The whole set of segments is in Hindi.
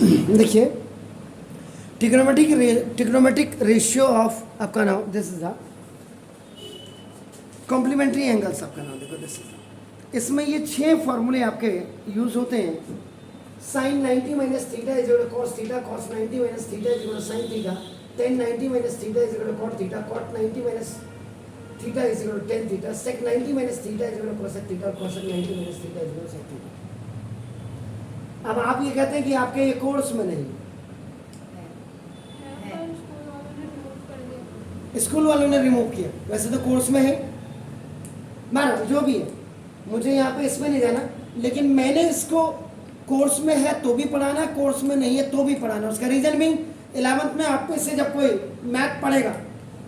देखिए ट्रिग्नोमेट्रिक रेशियो ऑफ आपका नाम, this is the complementary angles आपका नाम, देखो दिस इज, इसमें ये 6 फॉर्मूले आपके यूज होते हैं। Sine 90 minus theta is equal to cos theta, cos 90 minus theta is equal to sine theta, tan 90 minus theta is equal to cot theta, cot 90 minus theta is equal to tan theta, sec 90 minus theta is equal to cosec theta, cosec 90 minus theta is equal to sec theta. अब आप ये कहते हैं कि आपके ये कोर्स में नहीं, स्कूल वालों ने रिमूव किया, वैसे तो कोर्स में है, मानो जो भी है, मुझे यहाँ पे इसमें नहीं जाना, लेकिन मैंने इसको कोर्स में है तो भी पढ़ाना, कोर्स में नहीं है तो भी पढ़ाना। उसका रीजन भी 11th में आपको इससे जब कोई मैथ पढ़ेगा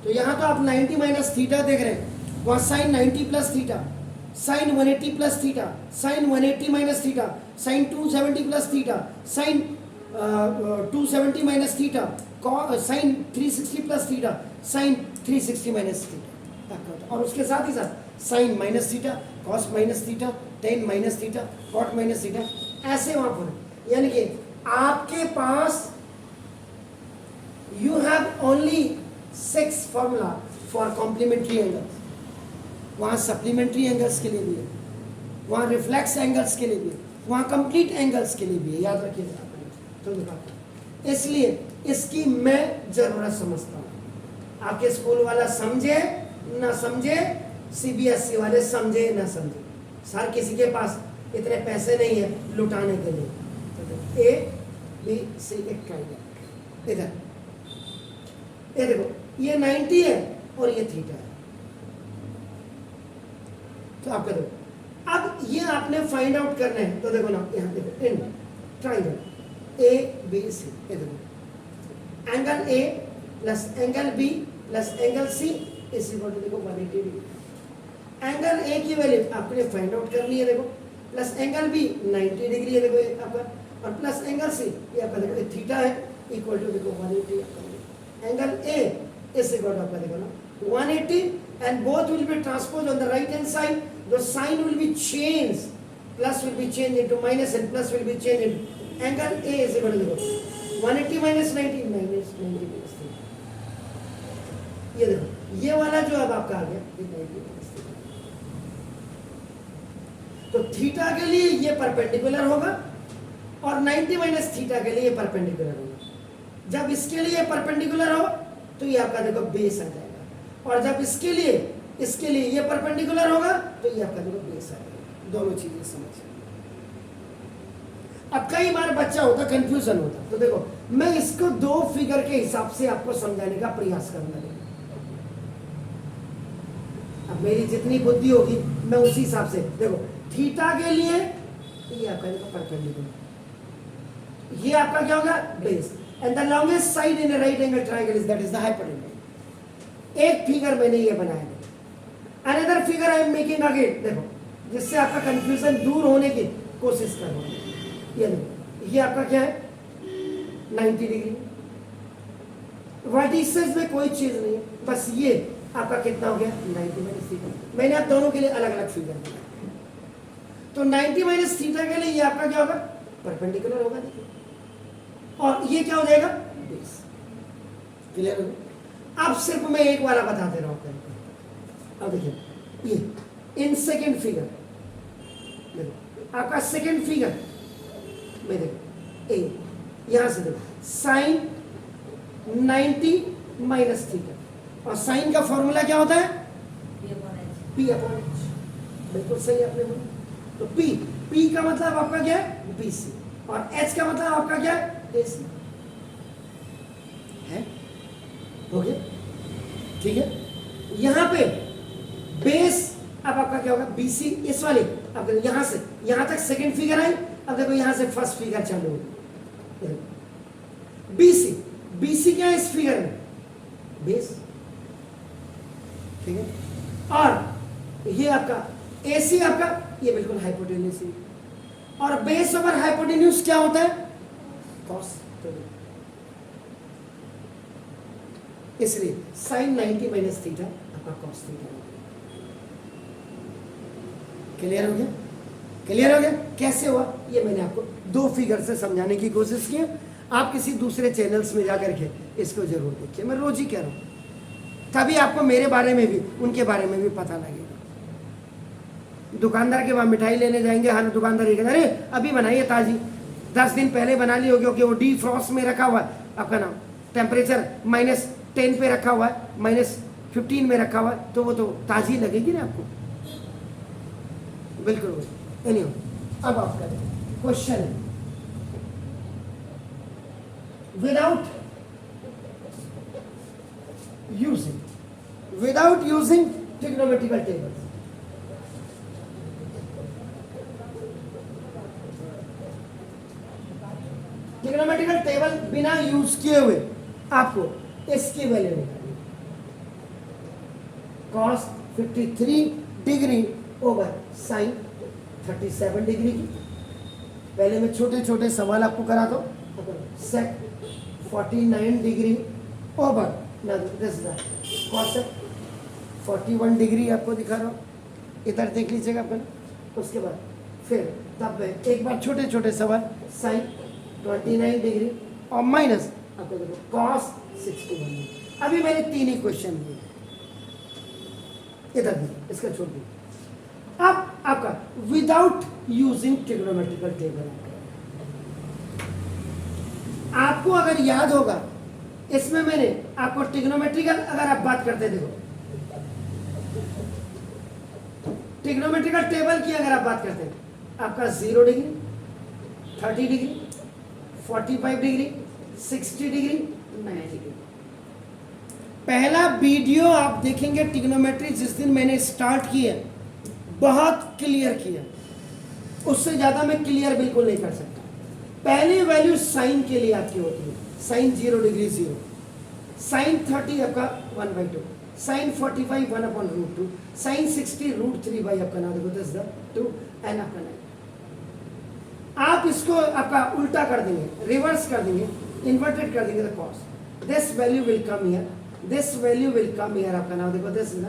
तो यहाँ तो आप 90 माइनस थीटा देख रहे हैं, वहाँ sine 90 plus theta, sine 180 plus theta, sine 180 minus theta, sine 270 plus theta, sine 270 minus theta, sine 360 plus theta, sine 360 minus theta, और उसके साथ ही साथ sine minus theta, cos minus theta, tan minus theta, cot minus theta, ऐसे वहां पर। यानी कि आपके पास you have only 6 formula for complementary angles, वहां सप्लीमेंट्री एंगल्स के लिए भी है, वहां रिफ्लेक्स एंगल्स के लिए भी है, वहां कंप्लीट एंगल्स के लिए भी है, याद रखिएगा। तो इसलिए इसकी मैं जरूरत समझता हूं। आपके स्कूल वाला समझे ना समझे, सीबीएसई वाले समझे ना समझे, सर किसी के पास इतने पैसे नहीं है लुटाने के लिए। तो ए बी सी एक ट्राइंगल, इधर ये देखो, ये 90 है और ये थीटा है, तो आप करो। अब ये आपने फाइंड आउट करना है, तो देखो ना, यहाँ देखो in triangle A B C, ये देखो angle A plus angle B plus angle C is equal to देखो 180 डिग्री। एंगल ए की वैल्यू आपने फाइंड आउट करनी है, देखो प्लस एंगल बी 90 डिग्री है, देखो ये आपका, और प्लस एंगल सी ये आपका देखो थीटा है, इक्वल टू देखो 180। Angle A is equal to आपका देखो ना 180, and both will be transpose on the right hand side, the sign will be change, plus will be change into minus and plus will be change in angle A is equal to देखो 180 माइनस 90 माइनस 90 प्लस 3। ये देखो ये वाला जो अब आपका आ गया 90 प्लस 3, तो थीटा के लिए ये परपेंडिकुलर होगा और 90 माइनस थीटा के लिए परपेंडिकुलर होगा। जब इसके लिए परपेंडिकुलर हो तो ये आपका देखो बेस आ जाएगा, और जब इसके लिए ये परपेंडिकुलर होगा तो ये आपका देखो बेस आ जाएगा। दोनों चीजें समझ। अब कई बार बच्चा होता कंफ्यूजन होता, तो देखो मैं इसको 2 फिगर के हिसाब से आपको समझाने का प्रयास करूंगा। अब मेरी जितनी बुद्धि होगी मैं उसी हिसाब से, देखो थीटा के लिए ये आपका देखो परपेंडिकुलर, ये आपका क्या होगा base, and the longest side in a right angle triangle is that is the hypotenuse। एक फिगर मैंने ये बनाया है, another figure I am making again, देखो जिससे आपका कंफ्यूजन दूर होने की कोशिश कर रहा हूं। ये देखो ये आपका क्या है 90 डिग्री, वर्टिसेस में कोई चीज नहीं है, बस ये आपका कितना हो गया 90 माइनस थीटा। मैंने आप दोनों के लिए अलग अलग फिगर बनाया, तो 90 माइनस थीटा के लिए ये आपका क्या होगा परपेंडिकुलर होगा, देखिए, और ये क्या हो जाएगा बेस। क्लियर हो? अब सिर्फ मैं एक वाला बता दे रहा हूं। अब देखिए ये इन सेकेंड फिगर, देखो आपका सेकेंड फिगर में देखो ए, यहां से देखो साइन 90 माइनस थीटा, और साइन का फॉर्मूला क्या होता है पी अपॉन एच। बिल्कुल सही आपने बोला। तो पी का मतलब आपका क्या है बीसी, और एच का मतलब आपका क्या है एसी है। हो गया, ठीक है। यहां पे बेस अब आपका क्या होगा बीसी, इस वाले अब देखो यहां से यहां तक सेकंड फिगर आई, अब देखो यहां से फर्स्ट फिगर चालू होगी। बीसी क्या है इस फिगर में बेस, ठीक है, और ये आपका एसी आपका ये बिल्कुल हाइपोटेन्यूस है, और बेस ओवर हाइपोटेन्यूस क्या होता है कॉस। इसलिए साइन 90 माइनस थीटा आपका कॉस थीटा। क्लियर हो गया? क्लियर हो गया? कैसे हुआ ये मैंने आपको 2 फिगर से समझाने की कोशिश की। आप किसी दूसरे चैनल्स में जाकर के इसको जरूर देखिए, मैं रोज ही कह रहा हूँ, तभी आपको मेरे बारे में भी उनके बारे में भी पता लगेगा। दुकानदार के वहाँ मिठाई लेने जाएंगे, हर दुकानदार ये कहता है अरे अभी बनाइए ताज़ी, 10 दिन पहले बना ली होगी, क्योंकि वो डी फ्रॉस्ट में रखा हुआ है, आपका नाम टेम्परेचर -10 पे रखा हुआ है, -15 में रखा हुआ है, तो वो तो ताज़ी लगेगी ना आपको, बिल्कुल। एनीवे, अब आप करें question, without using trigonometrical tables, trigonometrical table बिना यूज किए हुए आपको इसकी वैल्यू निकालनी, cos 53 degree over sin 37 degree की। पहले मैं छोटे छोटे सवाल आपको करा दो, sec 49 degree over cosec 41 degree आपको दिखा रहा हूँ, इधर देख लीजिएगा अपन। उसके बाद फिर तब एक बार छोटे छोटे सवाल sin 29 डिग्री और माइनस आपको देखो cos 61। अभी मैंने 3 ही क्वेश्चन दिए, इधर भी इसका छोड़ दीजिए। अब आपका विदाउट यूजिंग ट्रिग्नोमेट्रिकल टेबल, आपको अगर याद होगा इसमें मैंने आपको ट्रिग्नोमेट्रिकल, अगर आप बात करते देखो ट्रिग्नोमेट्रिकल टेबल की अगर आप बात करते हैं, आपका 0 degree, 30 degree, 45 degree, 60 degree, 90 degree. पहला वीडियो आप देखेंगे ट्रिग्नोमेट्री जिस दिन मैंने स्टार्ट किया, बहुत क्लियर किया, उससे ज्यादा मैं क्लियर बिल्कुल नहीं कर सकता। पहली वैल्यू साइन के लिए आपकी होती है, साइन 0 डिग्री 0, साइन 30 आपका 1/2, साइन 45 1/√2, साइन 60 √3 बाई आपका ना देखो 10^2 एंड आपका 9। आप इसको आपका उल्टा कर देंगे, रिवर्स कर देंगे, इन्वर्टेड कर देंगे तो cos, this value will come here, this value will come here, आपका नाम देखो दिस ना,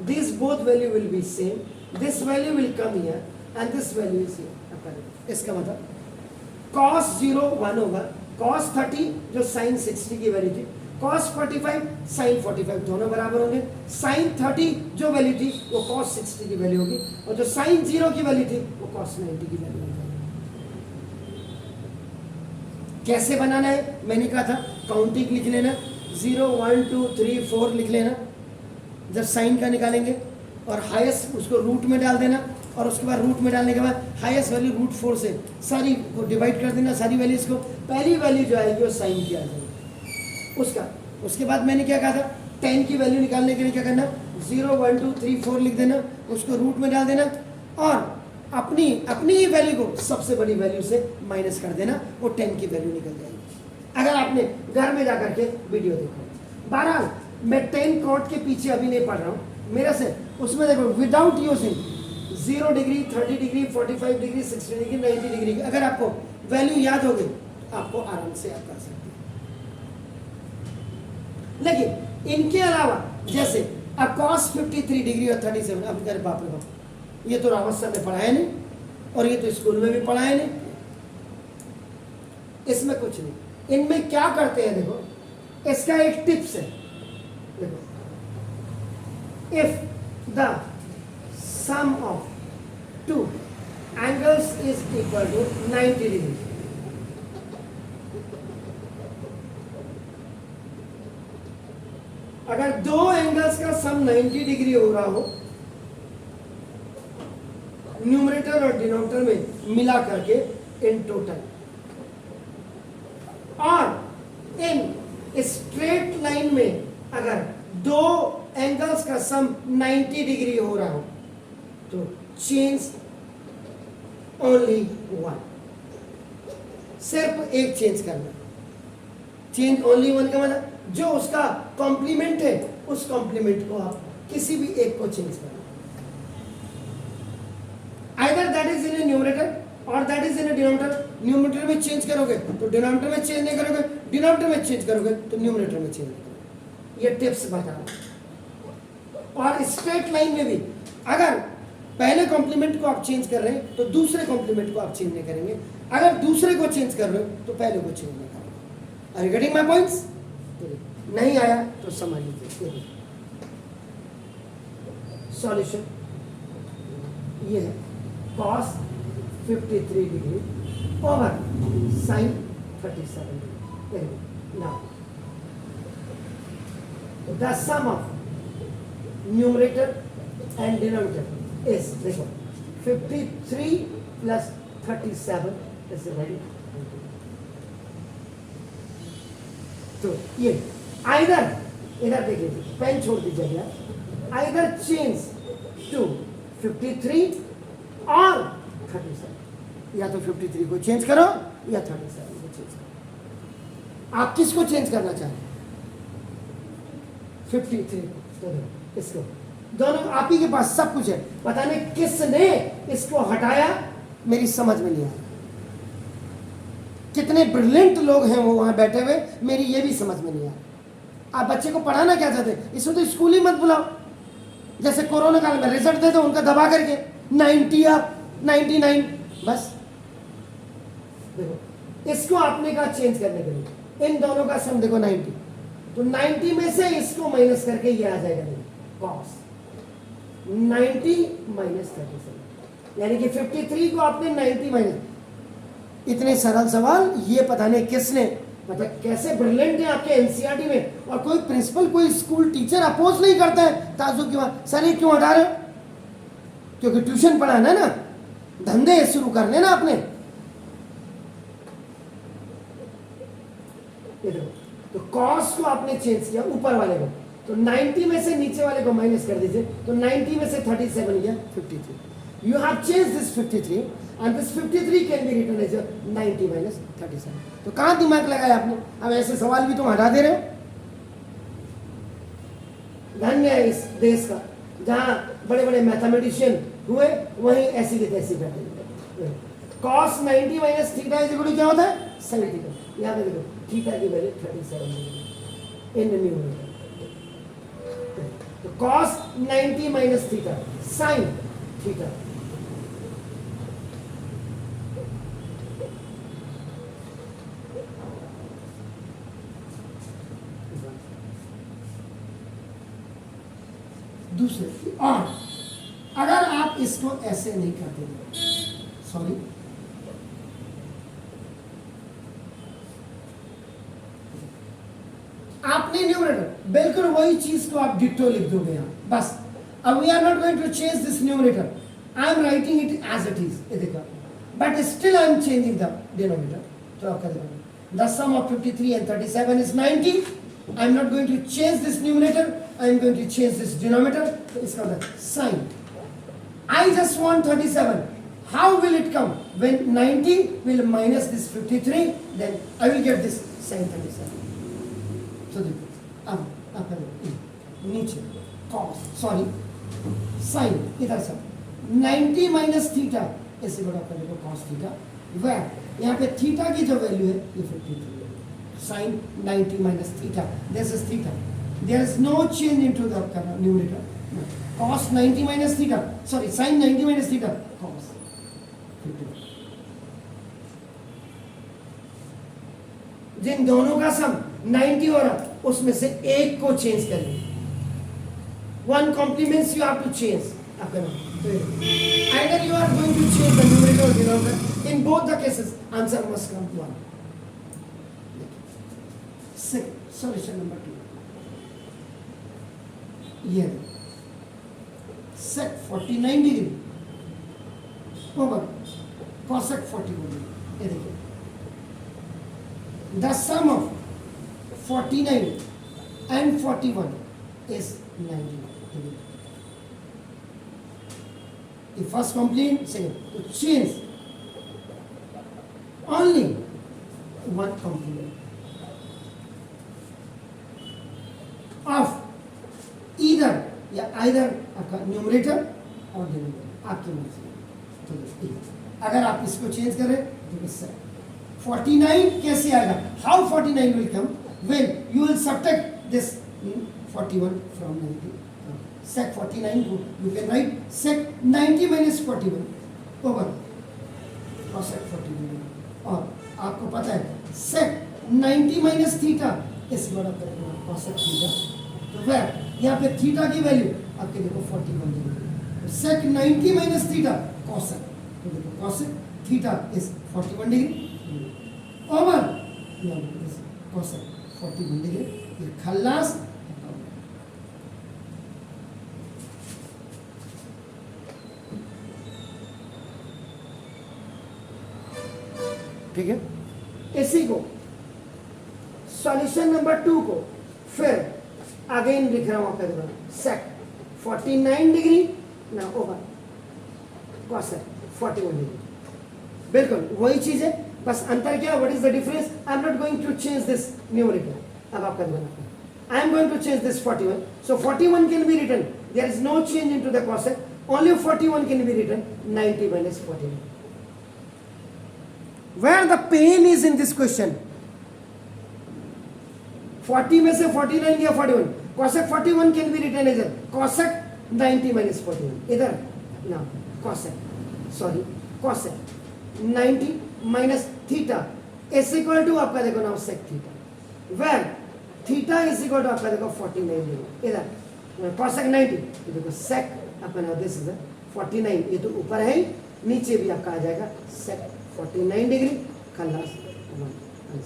this both value will be same, this value will come here and this value is here, आपका देखो। इसका मतलब cos 0 1 होगा, cos 30 जो sin 60 की वैल्यू थी, cos 45 sin 45 दोनों बराबर होंगे, sin 30 जो वैल्यू थी वो cos 60 की वैल्यू होगी, और जो sin 0 की वैल्यू थी वो cos 90 की वैल्यू होगी। कैसे बनाना है मैंने कहा था, काउंटिंग लिख लेना, 0 1 2 3 4 लिख लेना जब साइन का निकालेंगे, और हाईएस्ट उसको रूट में डाल देना, और उसके बाद रूट में डालने के बाद हाईएस्ट वैल्यू √4 से सारी को डिवाइड कर देना, सारी वैल्यूज को, पहली वैल्यू जो आएगी वो साइन की आ जाएगी उसका। उसके बाद मैंने क्या कहा था, 10 की वैल्यू निकालने के लिए क्या करना, 0 1 2 3 4 लिख देना, उसको रूट में डाल देना, और अपनी ही वैल्यू को सबसे बड़ी वैल्यू से माइनस कर देना, वो 10 की वैल्यू निकल जाएगी। अगर आपने घर में जाकर के वीडियो देखो, बहरहाल मैं 10 कॉट के पीछे अभी नहीं पढ़ रहा हूँ, मेरे से उसमें देखो without using 0 degree 30 degree 45 degree 60 degree 90 degree की अगर आपको वैल्यू याद होगी, आपको आराम से आप कर सकते हैं। लेकिन इनके अलावा जैसे अब cos 53 डिग्री और 37, अब अरे बाप रे बाप, ये तो रावत सर ने पढ़ाया नहीं, और ये तो स्कूल में भी पढ़ाया नहीं, इसमें कुछ नहीं। इनमें क्या करते हैं देखो, इसका एक टिप्स है, देखो, if the sum of 2 angles is equal to 90 degree, अगर 2 एंगल्स का सम 90 डिग्री हो रहा हो, न्यूमरेटर और डिनोमिनेटर में मिला करके इन टोटल, और इन स्ट्रेट लाइन में अगर 2 एंगल्स का सम 90 डिग्री हो रहा हो, तो चेंज ओनली 1, सिर्फ एक चेंज करना। चेंज ओनली 1 का मतलब जो उसका कॉम्प्लीमेंट है उस कॉम्प्लीमेंट को आप किसी भी एक को चेंज करना, either that is in a numerator और that is in a denominator. Numerator में चेंज करोगे तो डिनोमिनेटर में चेंज नहीं करोगे, डिनोमिनेटर में चेंज करोगे तो न्यूमरेटर में चेंज करोगे। ये टिप्स बता रहा हूं। और स्ट्रेट लाइन में भी अगर पहले कॉम्प्लीमेंट को आप चेंज कर रहे हैं तो दूसरे कॉम्प्लीमेंट को आप चेंज नहीं करेंगे, अगर दूसरे को चेंज कर रहे हो तो पहले को चेंज नहीं करेंगे। Are you getting my points? नहीं आया तो समझ लीजिए। सॉल्यूशन ये है cos 53 degree over sin 37 degree. Now the sum of numerator and denominator is, देखो 53 plus 37 is ready। तो ये आइदर, इधर देखिए पेन छोड़ दीजिए भैया, आइदर चेंज टू 53 और 37, या तो 53 को चेंज करो या 37 को चेंज करो। आप किसको चेंज करना चाहें? 53 को, इसको, दोनों आप ही के पास सब कुछ है, पता नहीं किसने इसको हटाया, मेरी समझ में नहीं आया। कितने ब्रिलियंट लोग हैं वो वहां बैठे हुए, मेरी ये भी समझ में नहीं आया। आप बच्चे को पढ़ाना क्या चाहते हैं? इसमें तो स्कूल ही मत बुलाओ, जैसे कोरोना काल में रिजल्ट दे दो उनका दबा करके 90 या 99 बस। देखो इसको आपने कहा चेंज करने के लिए, इन दोनों का सम देखो 90, तो 90 में से इसको माइनस करके ये आ जाएगा, देखो cos 90 माइनस 37, यानी कि 53 को आपने 90 माइनस। इतने सरल सवाल ये पता नहीं किसने, मतलब कैसे ब्रिलियंट है आपके एनसीईआरटी में, और कोई प्रिंसिपल कोई स्कूल टीचर अपोज नहीं करता है। ताजुब क्यों? सर ये क्यों हटा रहे हो? क्योंकि ट्यूशन पढ़ाना है ना, धंधे शुरू करने ना अपने। तो कॉस को आपने चेंज किया ऊपर वाले को, तो 90 में से नीचे वाले को माइनस कर दीजिए, तो 90 में से 37 गया 53। You have change this 53 and this 53 can be written as 90 minus 37। तो कहां दिमाग लगाया आपने? अब ऐसे सवाल भी तुम हटा दे रहे हो। धन्य है इस देश का, जहां बड़े बड़े मैथमेटिशियन हुए वहीं ऐसी की तैसी बैठे। cos 90 minus theta is equal to क्या होता है? sin theta. यहां पे देखो थीटा की वैल्यू 37 इन न्यूमरेटर। तो cos 90 minus theta sin theta, दूसरे। और अगर आप इसको ऐसे नहीं करते, सॉरी आपने न्यूमरेटर बिल्कुल वही चीज को आप डिटो लिख दोगे यहां बस। अब we are not going to change this numerator, I am writing it as it is, ये देखो, but still I am changing the denominator. तो आपका the sum of 53 and 37 is 90। I am not going to change this numerator, I am going to change this denominator, so it's called sin. I just want 37. How will it come? When 90 will minus this 53, then I will get this sin 37. So अब नीचे cos, sorry, sin इधर से 90 minus theta ऐसे बड़ा कर देखो cos theta, where यहाँ पे theta की जो वैल्यू है ये 53 है, sin 90 minus theta, this is theta. There is no change into the numerator. Cos 90 minus theta, sorry, sin 90 minus theta, cos 50। जिन दोनों का सम 90 हो रहा उसमें से एक को चेंज करिए। One complements you have to change। Either you are going to change the numerator or denominator. In both the cases, answer must come 1। Solution number 2। ये sec 49 degree over cosec 41 degree. ये देखिए the sum of 49 and 41 is 90 degree. The first complement, second, to change only one complement of either या either आपका न्यूमरेटर और डिनोमिनेटर आपकी मर्जी। तो अगर आप इसको चेंज करें तो इससे 49 कैसे आएगा? How 49 will come? When you will subtract this 41 from 90। sec 49 को you can write sec 90 minus 41 over cosec 41 और आपको पता है sec 90 minus theta इस बड़ा करेगा cosec theta तो वह यहाँ पे थीटा की वैल्यू आपके देखो 41 degree sec 90 minus theta cosec तो देखो cosec theta is 41 degree over cosec 41 degree ये खल्लास ठीक है। इसी को सॉल्यूशन नंबर 2 को फिर अगेन लिख रहा हूं आपका दोबारा sec 49 डिग्री ना ओवर cosec 41 डिग्री बिल्कुल वही चीज है बस अंतर क्या what is the difference I am not going to change this numerical अब आपका दोबारा I am going to change this 41 so 41 can be written there is no change into the cosec only 41 can be written 90 minus 41 where the pain is in this question 40 में से 49 गया 41 cosec 41 can be written as a cosec 90 minus 41 इधर ना cosec 90 minus theta is equal to आपका देखो ना sec theta where theta is equal to आपका देखो 49 डिग्री इधर cosec 90 ये देखो sec अपना दिस इज 49 ये तो ऊपर है नीचे भी आपका आ जाएगा sec 49 डिग्री खल्लास 1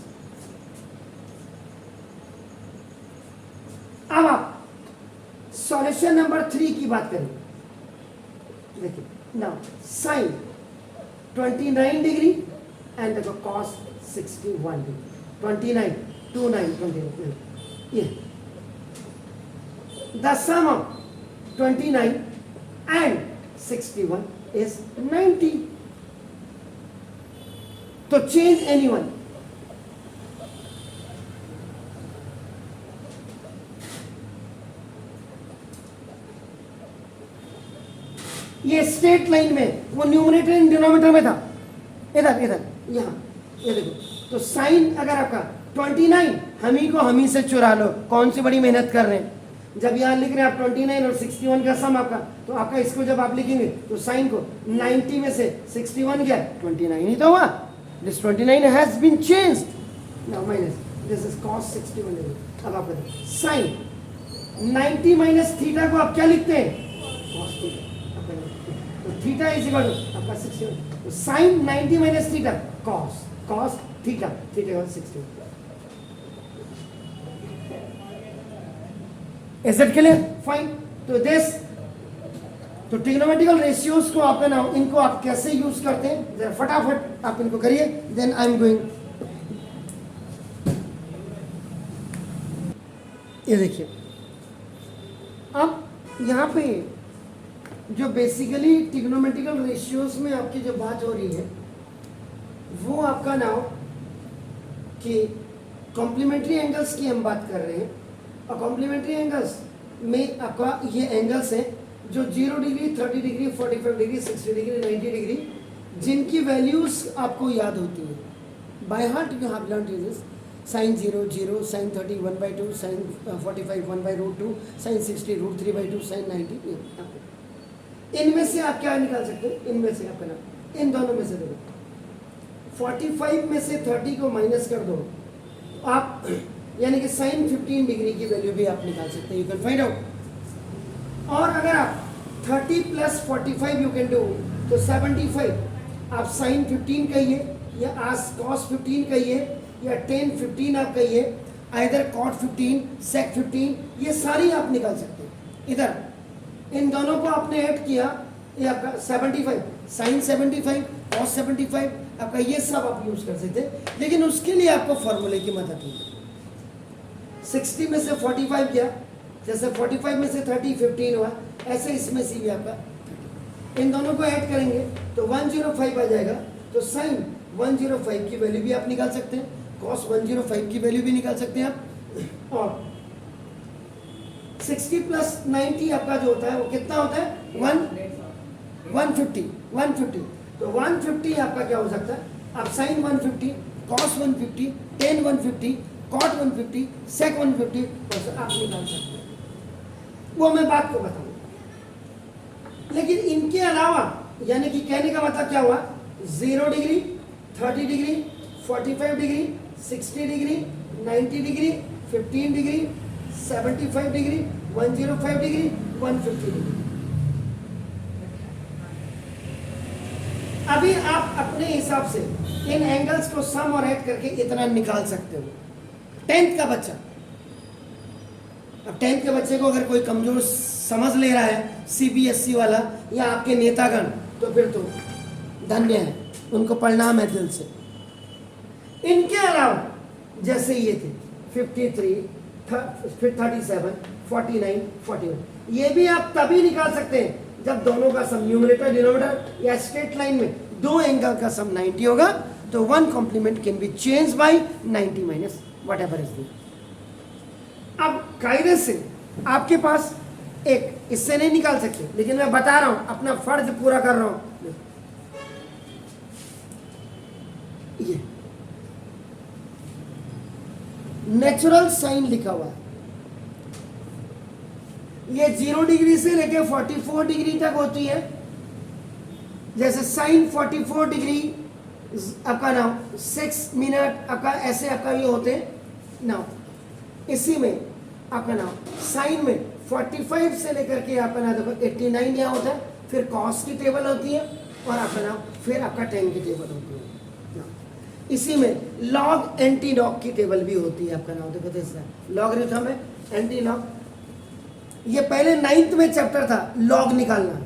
अब आप सॉल्यूशन नंबर 3 की बात करें देखिए नाउ साइन 29 डिग्री एंड देखो कॉस 61 डिग्री 29 29 ये the sum of 29 and 61 is 90 तो चेंज एनीवन ये स्ट्रेट लाइन में वो न्यूमरेटर एंड डिनोमिनेटर में था इधर इधर यहां ये देखो तो साइन अगर आपका 29 हम ही से चुरा लो कौन सी बड़ी मेहनत कर रहे हैं जब यहां लिख रहे हैं आप 29 और 61 का सम आपका तो आपका इसको जब आप लिखेंगे तो साइन को 90 में से 61 गया 29 ही तो हुआ this 29 has been changed now minus this is cos 61 अब आप साइन 90 माइनस थीटा को आप क्या लिखते हैं cos थीटा तो थीटा इज इक्वल टू आपका 61 तो sine 90 minus theta cos theta theta 61 is it clear fine तो दिस तो ट्रिग्नोमेट्रिकल रेशियोज को आप ना इनको आप कैसे यूज करते हैं जरा फटाफट आप इनको करिए देन आई एम गोइंग ये देखिए अब यहाँ पे जो बेसिकली ट्रिग्नोमेट्रिकल रेशियोज में आपकी जो बात हो रही है वो आपका नाउ कि कॉम्प्लीमेंट्री एंगल्स की हम बात कर रहे हैं और कॉम्प्लीमेंट्री एंगल्स में आपका ये एंगल्स हैं जो 0 degree 30 degree 45 degree 60 degree 90 degree जिनकी वैल्यूज आपको याद होती है by heart you have learned this sine 0 0 sine 30 1/2 sine 45 1/√2 sine 60 √3/2 sine 90 इनमें से आप क्या निकाल सकते हैं इनमें से आपका नाम इन दोनों में से देखो 45 में से 30 को माइनस कर दो आप यानी कि साइन 15 डिग्री की वैल्यू भी आप निकाल सकते हैं यू कैन फाइंड आउट और अगर आप 30 प्लस 45 यू कैन डू तो 75 आप साइन 15 कहिए या आज कॉस 15 कहिए या टेन 15 आप कहिए आइदर कॉट 15 सेक 15 ये सारी आप निकाल सकते हैं इधर इन दोनों को आपने ऐड किया ये आपका 75 साइन 75 कॉस 75 आपका ये सब आप यूज कर सकते हैं लेकिन उसके लिए आपको फॉर्मूले की मदद होगी 60 में से 45 किया जैसे 45 में से 30 15 हुआ ऐसे इसमें से भी आपका इन दोनों को ऐड करेंगे तो 105 आ जाएगा तो साइन 105 की वैल्यू भी आप निकाल सकते हैं कॉस 105 की वैल्यू भी निकाल सकते हैं आप और 60 प्लस 90 आपका जो होता है वो कितना होता है 150 तो 150 आपका क्या हो सकता है आप साइन 150 कॉस 150 टेन 150 कॉट 150 सेक 150 आप निकाल सकते हैं वो मैं बात को बताऊंगा। लेकिन इनके अलावा यानी कि कहने का मतलब क्या हुआ, 0 degree, 30 degree, 45 degree, 60 degree, 90 degree, 15 degree, 75 degree, 105 degree, 150 degree. अभी आप अपने हिसाब से इन एंगल्स को सम और ऐड करके इतना निकाल सकते हो। 10th का बच्चा, अब 10th के बच्चे को अगर कोई कमजोर समझ ले रहा है सीबीएसई वाला या आपके नेतागण, तो फिर तो धन्य है, उनको प्रणाम है दिल से। इनके अलावा जैसे ये थे 53, 37, 49, 41, ये भी आप तभी निकाल सकते हैं जब दोनों का सम न्यूमरेटर डिनोमिनेटर या स्ट्रेट लाइन में दो एंगल का सम 90 होगा, तो one complement can be change by 90 minus whatever is the. अब कायदे से आपके पास एक, इससे नहीं निकाल सकते, लेकिन मैं बता रहा हूं, अपना फर्ज पूरा कर रहा हूं। ये नेचुरल साइन लिखा हुआ है, ये 0 डिग्री से लेके 44 डिग्री तक होती है। जैसे साइन 44 डिग्री आपका नाम 6 मिनट आपका, ऐसे आपका ये होते हैं नाउ। इसी में आपका नाम साइन में 45 से लेकर के आपका नाम देखो 89 यहाँ होता है, फिर कॉस की टेबल होती है और आपका नाम फिर आपका टेन की टेबल होती है। इसी में लॉग एंटी लॉग की टेबल भी होती है आपका नाम देखो, तो लॉगरिथम है, एंटी लॉग। ये पहले 9th में चैप्टर था लॉग निकालना,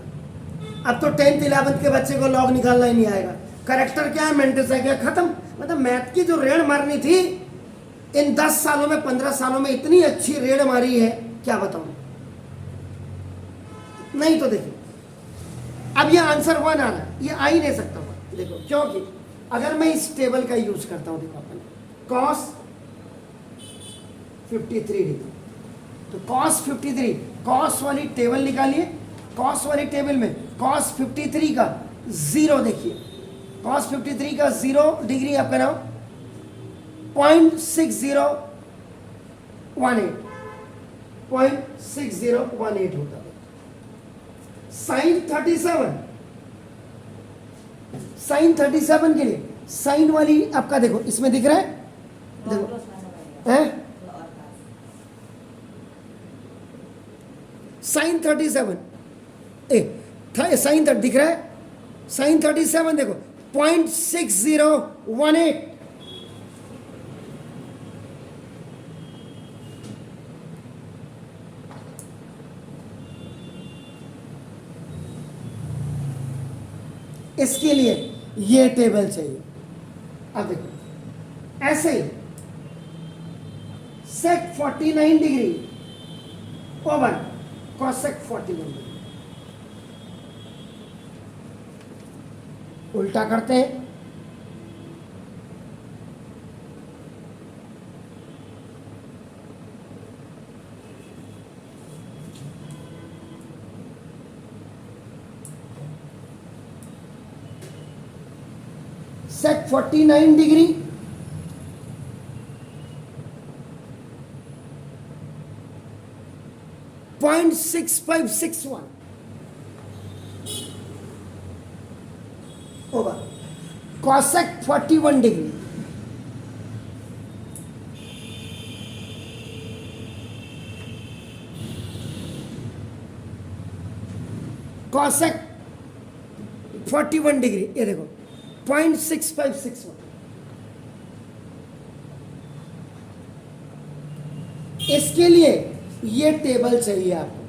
अब तो 10th 11th के बच्चे को लॉग निकालना ही नहीं आएगा। करेक्टर क्या है, मेंटिस है क्या, खत्म। मतलब मैथ की जो रेड मारनी थी इन 10 सालों में 15 सालों में इतनी अच्छी रेड मारी है, क्या बताऊं। नहीं तो देखिए अब ये आंसर 1 आ रहा है, ये आ ही नहीं सकता हुआ देखो, क्योंकि अगर मैं इस टेबल का यूज करता हूं, देखो अपन cos 53 डिग्री, तो cos 53, cos वाली टेबल निकालिए, cos वाली टेबल में cos 53 का 0 देखिए, cos 53 का 0 डिग्री आपका नाम 0.6018 होता है। साइन 37 के लिए साइन वाली आपका देखो इसमें दिख रहा है, देखो है साइन 37 साइन दिख रहा है, साइन 37 देखो 0.6018। इसके लिए ये टेबल चाहिए। अब देखो ऐसे ही सेक 49 डिग्री ओवर कॉसेक 41 डिग्री, उल्टा करते हैं। सेक 49 डिग्री .6561 होगा, कॉसेक 41 डिग्री कॉसेक 41 डिग्री, ये देखो 0.6561। इसके लिए ये टेबल चाहिए आपको।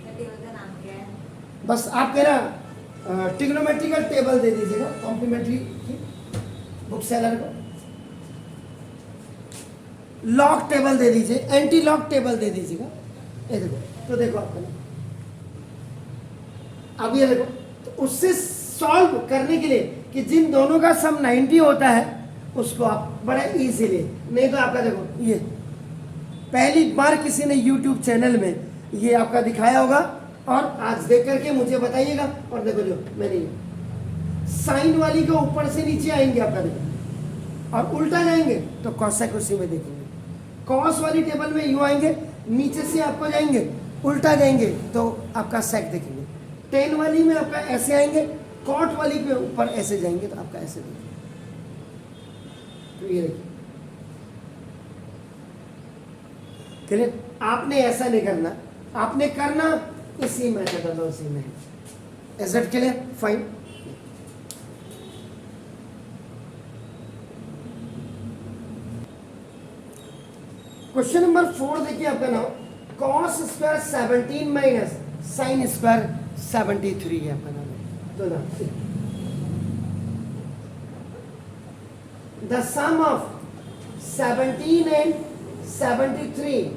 टेबल का नाम क्या है? बस आप कह रहा ट्रिग्नोमेट्रिकल टेबल दे दीजिएगा कॉम्प्लीमेंट्री की बुक सेलर को, लॉग टेबल दे दीजिए, एंटी लॉग टेबल दे दीजिएगा। ये देखो, तो देखो आपको अब ये देखो, तो उससे सॉल्व करने के लिए कि जिन दोनों का सम 90 होता है उसको आप बड़ा इजीली, नहीं तो आपका देखो ये पहली बार किसी ने YouTube चैनल में ये आपका दिखाया होगा, और आज देख करके मुझे बताइएगा। और देखो जो मैंने साइन वाली के ऊपर से नीचे आएंगे आपका देखो, और उल्टा जाएंगे तो कॉसेक उसी में देखेंगे। कॉस वाली टेबल में यूं आएंगे, नीचे से आपको जाएंगे, उल्टा जाएंगे तो आपका सेक देखेंगे। टेन वाली में आपका ऐसे आएंगे, कॉट वाली पे ऊपर ऐसे जाएंगे तो आपका ऐसे देखेंगे। तो ये देखिए क्लियर। आपने ऐसा नहीं करना, आपने करना इसी मेथोडोलॉजी में। Is it clear? Fine. Question number 4 देखिए आपका नाम cos square 17 minus sine square 73 है आपका नाम। तो ना the sum of 17 and 73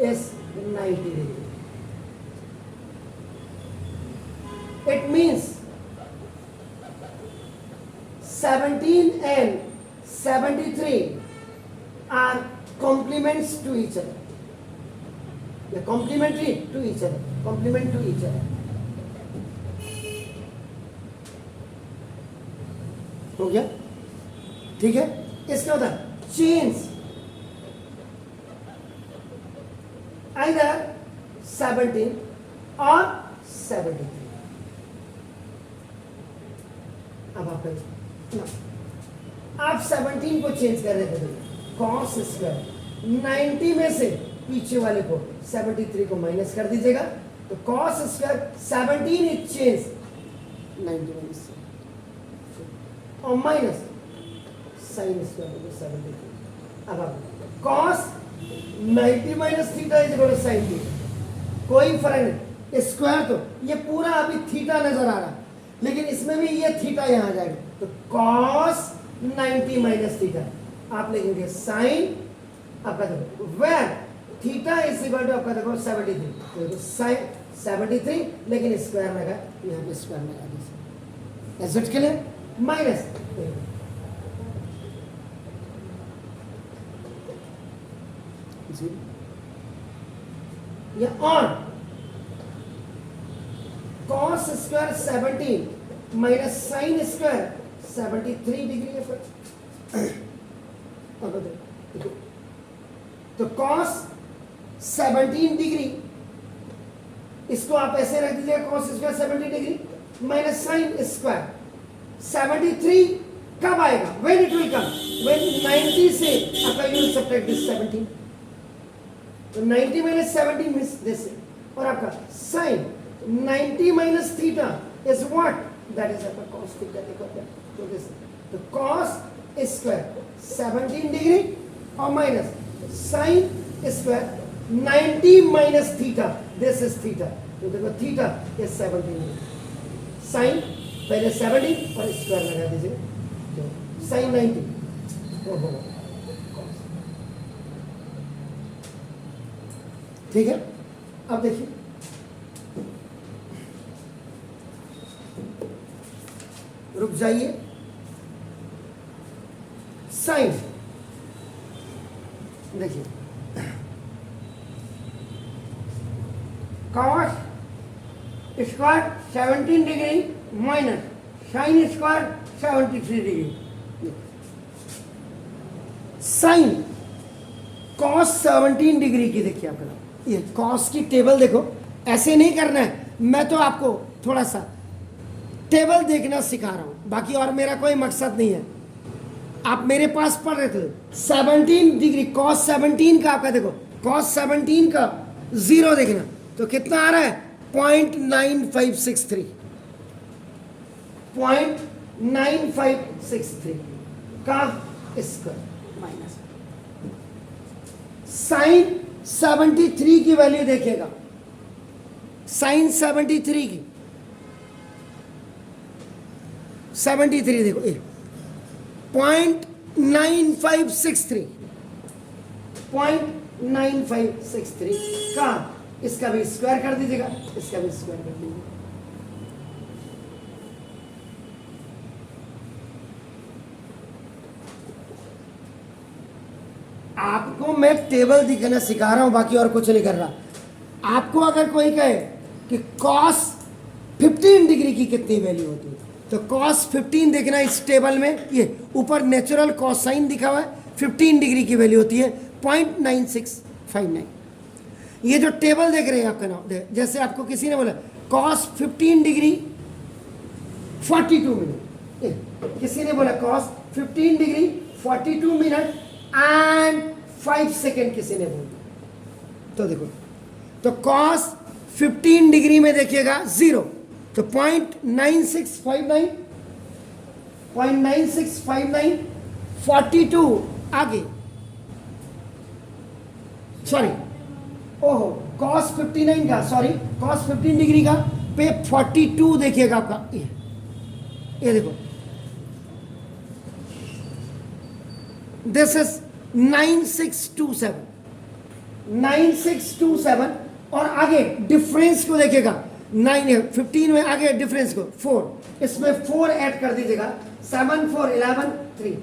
is 90 degree. It means 17 and 73 are complements to each other. They're complementary to each other. Complement to each other. हो गया? ठीक है? इसका होता है चेंज either 17 or 73. अब आप 17 को चेंज कर रहे थे, cos स्क्वायर 90 में से पीछे वाले को 73 को माइनस कर दीजिएगा तो cos स्क्वायर 17 इज चेंज 90 में से और माइनस साइन स्क्वायर 73। अब आप cos 90 minus theta is equal to sine theta, कोई फर्क नहीं। स्क्वायर तो ये पूरा अभी थीटा नजर आ रहा, लेकिन इसमें भी ये थीटा यहाँ आ जाएगा तो cos 90 माइनस थीटा आप लिखेंगे साइन आपका देखो where theta is equal to आपका देखो 73 तो साइन 73, लेकिन स्क्वायर लगा यहाँ पे स्क्वायर लगा दीजिए। Is it clear? माइनस या on cos square 17 minus sine square 73 degree है फिर। तो cos 17 डिग्री इसको आप ऐसे रख दीजिएगा cos square 70 degree minus sine square 73 कब आएगा? when it will come when 90 से आपका you will subtract this 17 तो 90 माइनस 70 मीन्स दिस और आपका sine 90 minus theta is what that is आपका cos थीटा देखो तो दिस तो cos स्क्वायर 17 डिग्री और minus sine square 90 minus theta this is theta तो देखो थीटा इज 17 डिग्री साइन पहले 70 और स्क्वायर लगा दीजिए तो साइन 90 हो होगा ठीक है। अब देखिए रुक जाइए साइन देखिए cos square 17 degree minus sine square 73 degree sine cos 17 degree की देखिए आपका ये cos की टेबल देखो ऐसे नहीं करना है, मैं तो आपको थोड़ा सा टेबल देखना सिखा रहा हूं, बाकी और मेरा कोई मकसद नहीं है। आप मेरे पास पढ़ रहे थे 17 डिग्री cos 17 का आपका देखो cos 17 का जीरो देखना तो कितना आ रहा है 0.9563 0.9563 का स्क्वायर माइनस साइन 73 की वैल्यू देखिएगा साइन 73 की 73 देखो 0.9563 0.9563 का इसका भी स्क्वायर कर दीजिएगा इसका भी स्क्वायर कर दीजिएगा आपको मैं टेबल दिखाना सिखा रहा हूं बाकी और कुछ नहीं कर रहा। आपको अगर कोई कहे कि cos 15 डिग्री की कितनी वैल्यू होती है तो cos 15 देखना इस टेबल में ये ऊपर नेचुरल कोसाइन दिखा हुआ है 15 डिग्री की वैल्यू होती है 0.9659 ये जो टेबल देख रहे हैं आपका नाम, जैसे आपको किसी ने बोला cos 15 डिग्री 42 मिनट, किसी ने बोला cos 15 degree 42 minute and 5 second किसी ने बोला, तो देखो, तो cos 15 डिग्री में देखिएगा 0, तो 0.9659 42 आगे, सॉरी, ओहो, cos 59 का, सॉरी, cos 15 डिग्री का पे 42 देखिएगा आपका, ये देखो, दिस इज 9627 और आगे डिफरेंस को देखिएगा, 15 में आगे डिफरेंस को 4, इसमें 4 ऐड कर दीजिएगा, 7 4 11 3,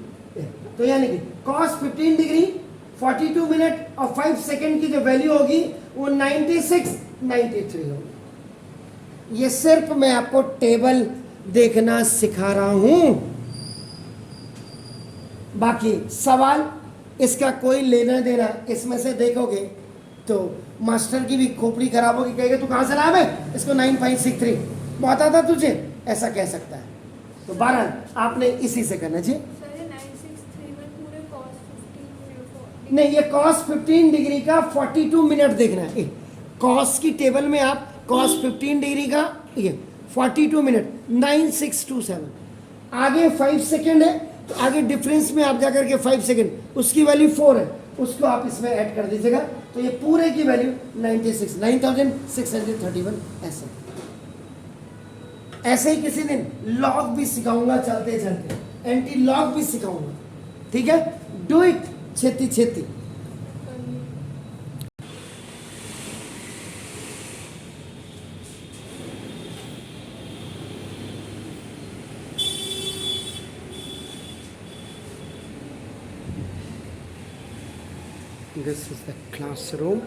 तो यानी कि cos 15 डिग्री 42 मिनट और 5 सेकेंड की जो वैल्यू होगी वो 93 होगी। ये सिर्फ मैं आपको टेबल देखना सिखा रहा हूं, बाकी सवाल इसका कोई लेना देना, इसमें से देखोगे तो मास्टर की भी खोपड़ी खराब होगी, कहेगा तू कहां से लाया है इसको 9.63 बहुत आता तुझे, ऐसा कह सकता है। तो बहरहाल आपने इसी से करना चाहिए। नहीं, ये cos 15 डिग्री का 42 मिनट देखना है, cos की टेबल में आप cos 15 डिग्री का ये 42 मिनट 9627, आगे 5 सेकेंड है, तो आगे डिफरेंस में आप जाकर के 5 सेकेंड, उसकी वैल्यू 4 है, उसको आप इसमें ऐड कर दीजिएगा, तो ये पूरे की वैल्यू 9631 ऐसे ही किसी दिन लॉग भी सिखाऊंगा, चलते चलते एंटी लॉग भी सिखाऊंगा, ठीक है, डू इट छेती। This is the classroom.